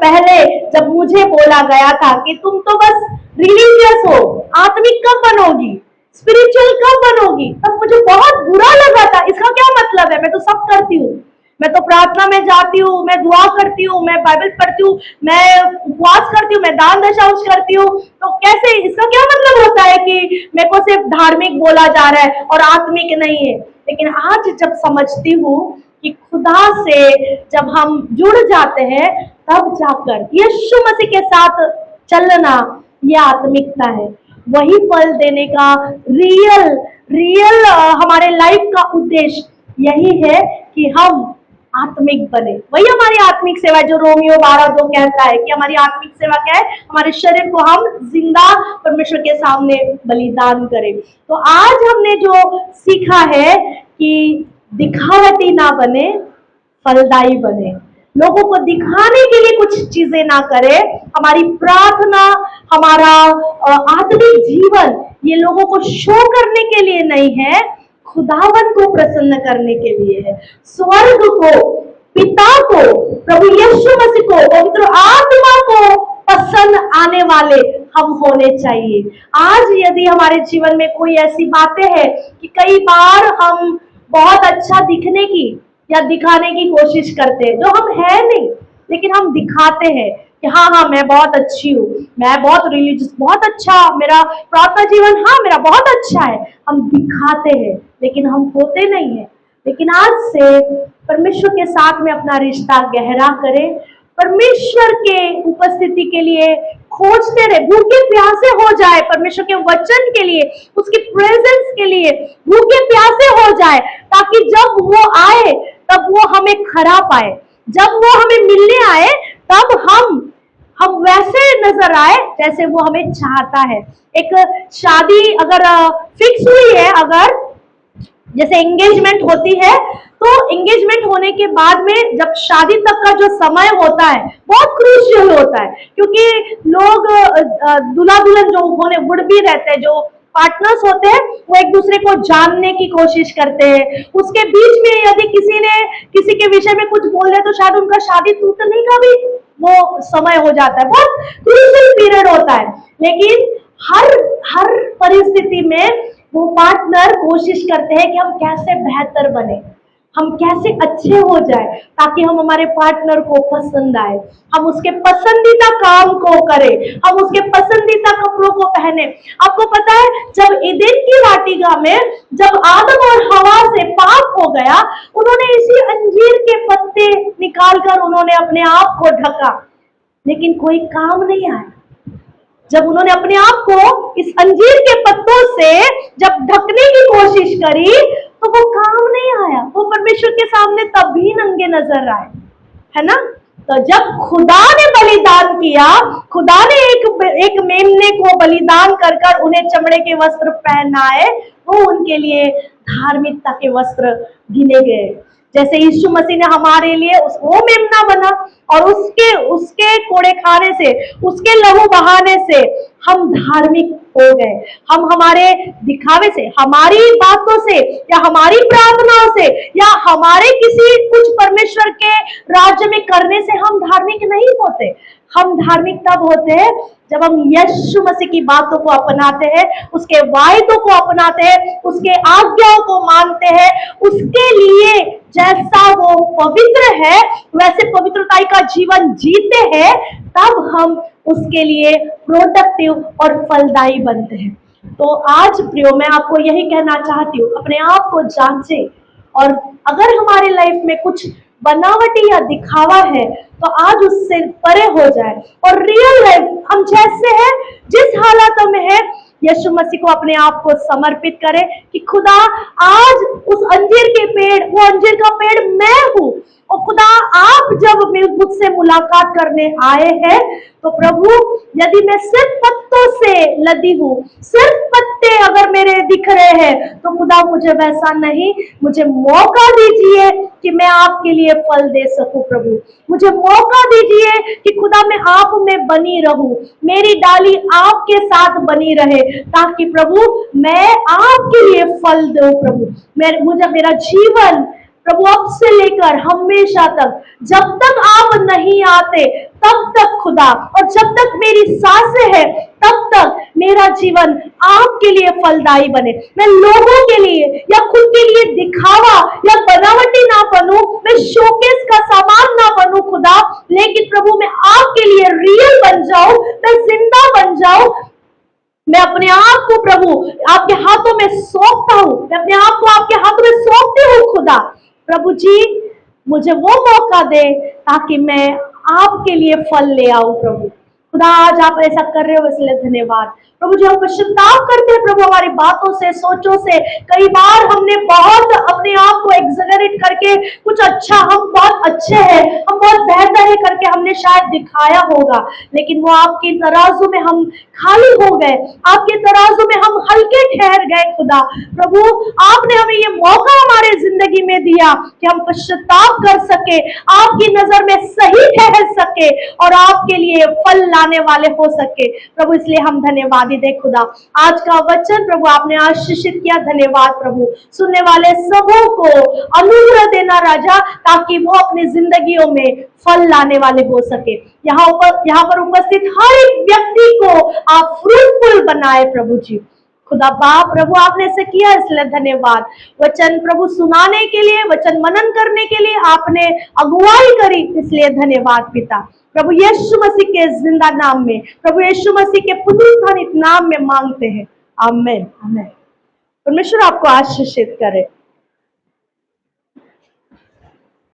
S1: पहले जब मुझे बोला गया था कि तुम तो बस रिलीजियस हो, आत्मिक कब बनोगी, स्पिरिचुअल कब बनोगी, तब मुझे बहुत बुरा लगा था। इसका क्या मतलब है, मैं तो सब करती हूँ, मैं तो प्रार्थना में जाती हूँ, मैं दुआ करती हूँ, मैं बाइबल पढ़ती हूँ, मैं उपवास करती हूँ, मैं दान दशांश करती हूँ, तो कैसे, इसका क्या मतलब होता है कि मेरे को सिर्फ धार्मिक बोला जा रहा है और आत्मिक नहीं है। लेकिन आज जब समझती हूँ कि खुदा से जब हम जुड़ जाते हैं, तब जाकर यीशु मसीह के साथ चलना, यह आत्मिकता है। वही फल देने का रियल हमारे लाइफ का उद्देश्य यही है कि हम आत्मिक बने। वही हमारी आत्मिक सेवा, जो रोमियो 12:2 कहता है कि हमारी आत्मिक सेवा क्या है, हमारे शरीर को हम जिंदा परमेश्वर के सामने बलिदान करें। तो आज हमने जो सीखा है कि दिखावटी ना बने, फलदायी बने, लोगों को दिखाने के लिए कुछ चीजें ना करें। हमारी प्रार्थना, हमारा आत्मिक जीवन, ये लोगों को शो करने के लिए नहीं है, खुदावन को प्रसन्न करने के लिए है। स्वर्ग को, पिता को, प्रभु यीशु मसीह को, पवित्र आत्मा को पसंद आने वाले हम होने चाहिए। आज यदि हमारे जीवन में कोई ऐसी बातें हैं कि कई बार हम बहुत अच्छा दिखने की या दिखाने की कोशिश करते हैं, जो हम है नहीं, लेकिन हम दिखाते हैं कि हाँ मैं बहुत अच्छी हूँ, मैं बहुत रिलीजियस, बहुत अच्छा मेरा प्रार्थना जीवन, हाँ मेरा बहुत अच्छा है, हम दिखाते हैं लेकिन हम होते नहीं है। लेकिन आज से परमेश्वर के साथ में अपना रिश्ता गहरा करें, परमेश्वर के उपस्थिति के लिए खोजते रहे, भूखे प्यासे हो जाए परमेश्वर के वचन के लिए, उसकी प्रेजेंस के लिए भूखे प्यासे हो जाए, ताकि जब वो आए तब वो हमें खरा पाए, जब वो हमें मिलने आए तब हम वैसे नजर आए जैसे वो हमें चाहता है। एक शादी अगर फिक्स हुई है, अगर जैसे एंगेजमेंट होती है, तो एंगेजमेंट होने के बाद में जब शादी तक का जो समय होता है बहुत क्रूशियल आर्टिफिशियल होता है, क्योंकि लोग दूल्हा दुल्हन जो होने वुड भी रहते हैं, जो पार्टनर्स होते हैं, वो एक दूसरे को जानने की कोशिश करते हैं। उसके बीच में यदि किसी ने किसी के विषय में कुछ बोल दिया तो शायद उनका शादी टूटने का भी वो समय हो जाता है, बहुत क्रूशियल पीरियड होता है। लेकिन हर हर परिस्थिति में वो पार्टनर कोशिश करते हैं कि हम कैसे बेहतर बने, हम कैसे अच्छे हो जाए, ताकि हम हमारे पार्टनर को पसंद आए, हम उसके पसंदीदा काम को करें, हम उसके पसंदीदा कपड़ों को पहने। आपको पता है, जब ईदेन की वाटिका में जब आदम और हवा से पाप हो गया, उन्होंने इसी अंजीर के पत्ते निकालकर उन्होंने अपने आप को ढका, लेकिन कोई काम नहीं आया। जब उन्होंने अपने आप को इस अंजीर के पत्तों से जब ढकने की कोशिश करी तो वो काम नहीं आया, वो परमेश्वर के सामने तब भी नंगे नजर आए, है ना। तो जब खुदा ने बलिदान किया, खुदा ने एक मेमने को बलिदान कर कर उन्हें चमड़े के वस्त्र पहनाए, वो उनके लिए धार्मिकता के वस्त्र गिने गए। जैसे यीशु मसीह ने हमारे लिए वो मेमना बना, और उसके कोड़े खाने से, उसके लहू बहाने से हम धार्मिक हो गए। हम हमारे दिखावे से, हमारी बातों से, या हमारी प्रार्थनाओं से, या हमारे किसी कुछ परमेश्वर के राज्य में करने से हम धार्मिक नहीं होते। हम धार्मिक तब होते हैं जब हम यीशु मसीह की बातों को अपनाते हैं, उसके वायदों को अपनाते हैं, उसके आज्ञाओं को मानते हैं, उसके लिए जैसा वो पवित्र है वैसे पवित्रताई का जीवन जीते हैं, तब हम उसके लिए प्रोडक्टिव और फलदायी बनते हैं। तो आज प्रियो, मैं आपको यही कहना चाहती हूँ, अपने आप को जांचें, और अगर हमारे लाइफ में कुछ बनावटी या दिखावा है तो आज उससे परे हो जाए, और रियल लाइफ हम जैसे हैं, जिस हालात में है, यीशु मसीह को अपने आप को समर्पित करें कि खुदा आज उस अंजीर के पेड़, वो अंजीर का पेड़ मैं हूं, और खुदा आप जब मुझसे मुलाकात करने आए हैं तो प्रभु, यदि मैं सिर्फ पत्तों से लदी हूं, सिर्फ पत्ते अगर मेरे दिख रहे हैं, तो खुदा मुझे वैसा नहीं, मुझे मौका दीजिए कि मैं आपके लिए फल दे सकूं। प्रभु मुझे मौका दीजिए कि खुदा मैं आप में बनी रहूं, मेरी डाली आपके साथ बनी रहे, ताकि प्रभु मैं आपके लिए फल दूं। प्रभु मुझे मेरा जीवन प्रभु अब से लेकर हमेशा तक, जब तक आप नहीं आते तब तक खुदा, और जब तक मेरी सांसें हैं तब तक मेरा जीवन आपके लिए फलदायी बने। मैं लोगों के लिए या खुद के लिए दिखावा या बनावटी ना बनूं, मैं शोकेस का सामान ना बनूं खुदा, लेकिन प्रभु मैं आपके लिए रियल बन जाऊं, मैं जिंदा बन जाऊं। मैं अपने आप को प्रभु आपके हाथों में सौंपता हूं, मैं अपने आप को आपके हाथों में सौंपती हूँ खुदा। प्रभु जी मुझे वो मौका दे ताकि मैं आपके लिए फल ले आऊं। प्रभु खुदा आज आप ऐसा कर रहे हो, इसलिए धन्यवाद। प्रभु जी हम पश्चाताप करते हैं प्रभु हमारी बातों से, सोचों से। कई बार हमने बहुत अपने आप को एग्जैजरेट करके कुछ अच्छा, हम बहुत अच्छे हैं, हम बहुत बेहतर है करके हमने शायद दिखाया होगा, लेकिन वो आपकी तराजू में हम खाली हो गए, आपके तराजू में हम हल्के ठहर गए। खुदा प्रभु आपने हमें ये मौका हमारे जिंदगी में दिया कि हम पश्चाताप कर सके, आपकी नजर में सही ठहर सके और आपके लिए फल लाने वाले हो सके। प्रभु इसलिए हम धन्यवाद दे खुदा। आज का वचन प्रभु आपने आशीषित किया, धन्यवाद प्रभु। सुनने वाले सबों को अनुग्रह देना राजा, ताकि वो अपनी जिंदगियों में फल लाने वाले हो सके। यहाँ पर उपस्थित हर एक व्यक्ति को आप फ्रूटफुल बनाए प्रभु जी। खुदा बाप प्रभु आपने ऐसे किया, इसलिए धन्यवाद। वचन प्रभु सुनाने के लिए, वचन मनन करने के लिए आपने अगुवाई करी, इसलिए धन्यवाद पिता। प्रभु यीशु मसीह के जिंदा नाम में, प्रभु यीशु मसीह के पुनरुत्थानित नाम में मांगते हैं, आमीन आमीन। परमेश्वर आपको आशीषित करे।